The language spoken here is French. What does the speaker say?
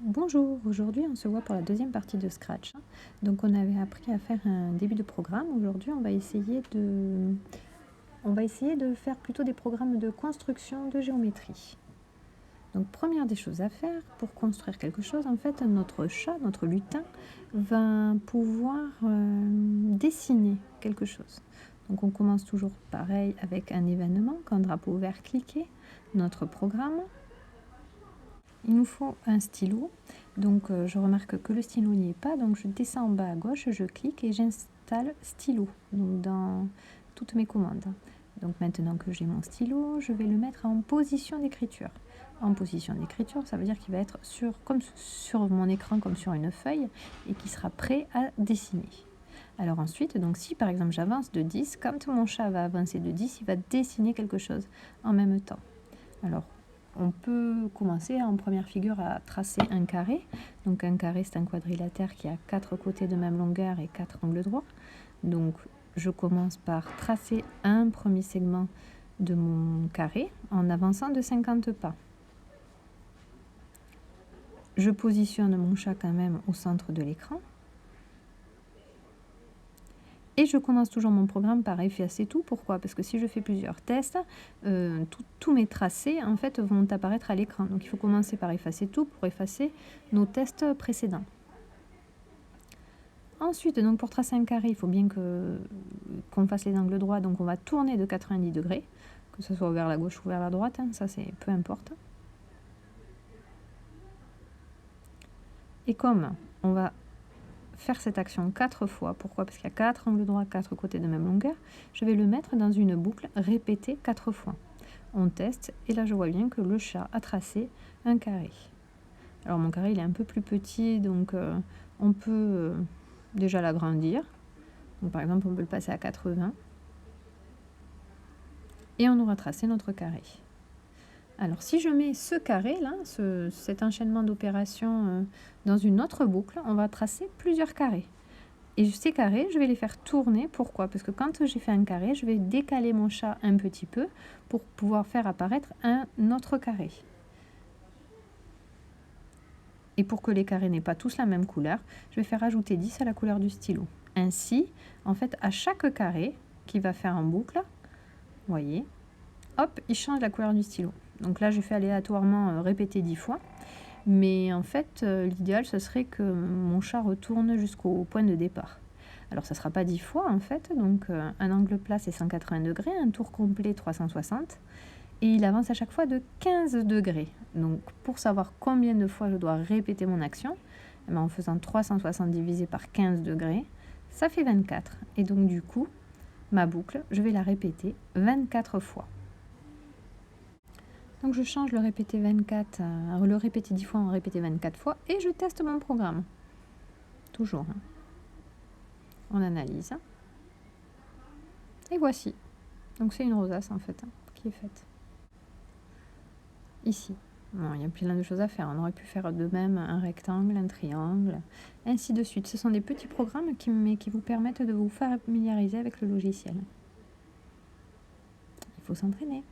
Bonjour, aujourd'hui on se voit pour la deuxième partie de Scratch. Donc on avait appris à faire un début de programme. Aujourd'hui on va essayer de faire plutôt des programmes de construction de géométrie. Donc première des choses à faire pour construire quelque chose, en fait notre chat, notre lutin, va pouvoir dessiner quelque chose. Donc on commence toujours pareil avec un événement, qu'un drapeau vert cliqué, notre programme. Il nous faut un stylo, donc je remarque que le stylo n'y est pas, donc je descends en bas à gauche, je clique et j'installe stylo donc dans toutes mes commandes. Donc maintenant que j'ai mon stylo, je vais le mettre en position d'écriture. En position d'écriture, ça veut dire qu'il va être comme sur mon écran, comme sur une feuille, et qui sera prêt à dessiner. Alors ensuite, donc si par exemple j'avance de 10, quand mon chat va avancer de 10, il va dessiner quelque chose en même temps. Alors, on peut commencer en première figure à tracer un carré. Donc un carré, c'est un quadrilatère qui a 4 côtés de même longueur et 4 angles droits. Donc je commence par tracer un premier segment de mon carré en avançant de 50 pas. Je positionne mon chat quand même au centre de l'écran. Et je commence toujours mon programme par effacer tout. Pourquoi? Parce que si je fais plusieurs tests, tous mes tracés en fait, vont apparaître à l'écran. Donc il faut commencer par effacer tout pour effacer nos tests précédents. Ensuite, donc pour tracer un carré, il faut bien qu'on fasse les angles droits. Donc on va tourner de 90 degrés, que ce soit vers la gauche ou vers la droite. Ça, c'est peu importe. Et comme on va faire cette action 4 fois. Pourquoi? Parce qu'il y a 4 angles droits, 4 côtés de même longueur. Je vais le mettre dans une boucle répétée 4 fois. On teste et là je vois bien que le chat a tracé un carré. Alors mon carré il est un peu plus petit, donc on peut déjà l'agrandir. Donc par exemple on peut le passer à 80 et on aura tracé notre carré. Alors si je mets ce carré là, cet enchaînement d'opérations dans une autre boucle, on va tracer plusieurs carrés. Et ces carrés, je vais les faire tourner. Pourquoi? Parce que quand j'ai fait un carré, je vais décaler mon chat un petit peu pour pouvoir faire apparaître un autre carré. Et pour que les carrés n'aient pas tous la même couleur, je vais faire ajouter 10 à la couleur du stylo. Ainsi, en fait, à chaque carré qui va faire en boucle, vous voyez, hop, il change la couleur du stylo. Donc là, j'ai fait aléatoirement répéter 10 fois. Mais en fait, l'idéal, ce serait que mon chat retourne jusqu'au point de départ. Alors, ça ne sera pas 10 fois, en fait. Donc, un angle plat, c'est 180 degrés, un tour complet, 360. Et il avance à chaque fois de 15 degrés. Donc, pour savoir combien de fois je dois répéter mon action, en faisant 360 divisé par 15 degrés, ça fait 24. Et donc, du coup, ma boucle, je vais la répéter 24 fois. Donc je change le répéter 24, le répéter 10 fois en répéter 24 fois et je teste mon programme. Toujours. On analyse. Et voici. Donc c'est une rosace en fait qui est faite. Ici. Bon, il y a plein de choses à faire. On aurait pu faire de même un rectangle, un triangle, ainsi de suite. Ce sont des petits programmes qui vous permettent de vous familiariser avec le logiciel. Il faut s'entraîner.